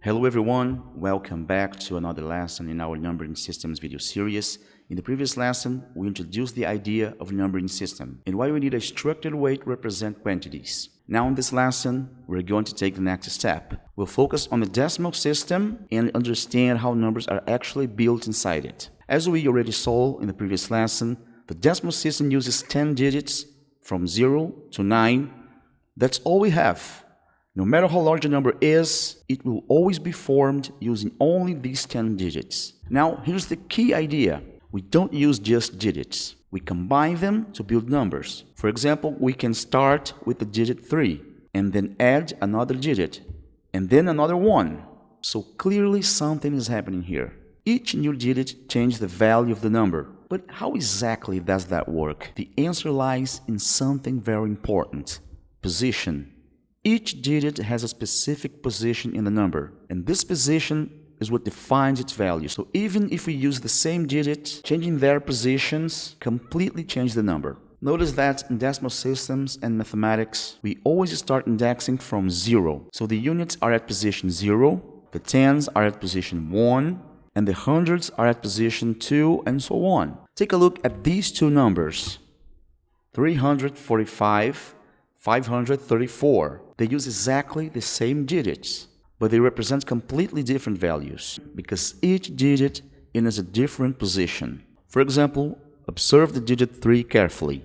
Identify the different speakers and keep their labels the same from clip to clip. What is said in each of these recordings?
Speaker 1: Hello everyone, welcome back to another lesson in our numbering systems video series. In the previous lesson, we introduced the idea of numbering system and why we need a structured way to represent quantities. Now in this lesson, we're going to take the next step. We'll focus on the decimal system and understand how numbers are actually built inside it. As we already saw in the previous lesson, the decimal system uses 10 digits from 0 to 9. That's all we have. No matter how large a number is, it will always be formed using only these 10 digits. Now, here's the key idea. We don't use just digits. We combine them to build numbers. For example, we can start with the digit 3 and then add another digit and then another 1. So clearly something is happening here. Each new digit changes the value of the number. But how exactly does that work? The answer lies in something very important: position. Each digit has a specific position in the number, and this position is what defines its value. So even if we use the same digits, changing their positions completely change the number. Notice that in decimal systems and mathematics, we always start indexing from 0. So the units are at position 0, the tens are at position 1, and the hundreds are at position 2, and so on. Take a look at these two numbers, 345, 534. They use exactly the same digits, but they represent completely different values because each digit is a different position. For example, observe the digit 3 carefully.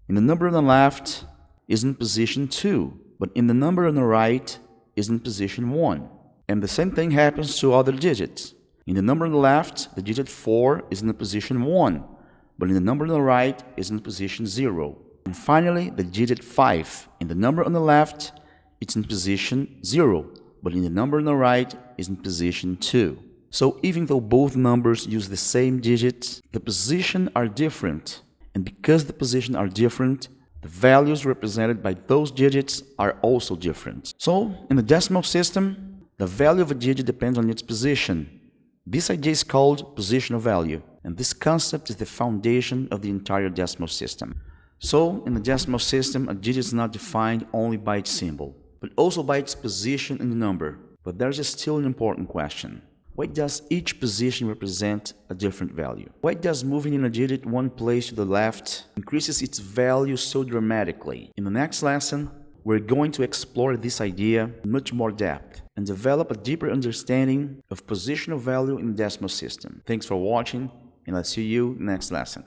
Speaker 1: In the number on the left is in position 2, but in the number on the right is in position 1. And the same thing happens to other digits. In the number on the left, the digit 4 is in the position 1, but in the number on the right is in position 0. And finally, the digit 5. In the number on the left, it's in position 0, but in the number on the right is in position 2. So even though both numbers use the same digits, the positions are different. And because the positions are different, the values represented by those digits are also different. So in the decimal system, the value of a digit depends on its position. This idea is called positional value, and this concept is the foundation of the entire decimal system. So, in the decimal system, a digit is not defined only by its symbol, but also by its position in the number. But there's still an important question. Why does each position represent a different value? Why does moving in a digit one place to the left increases its value so dramatically? In the next lesson, we're going to explore this idea in much more depth and develop a deeper understanding of positional value in the decimal system. Thanks for watching, and I'll see you next lesson.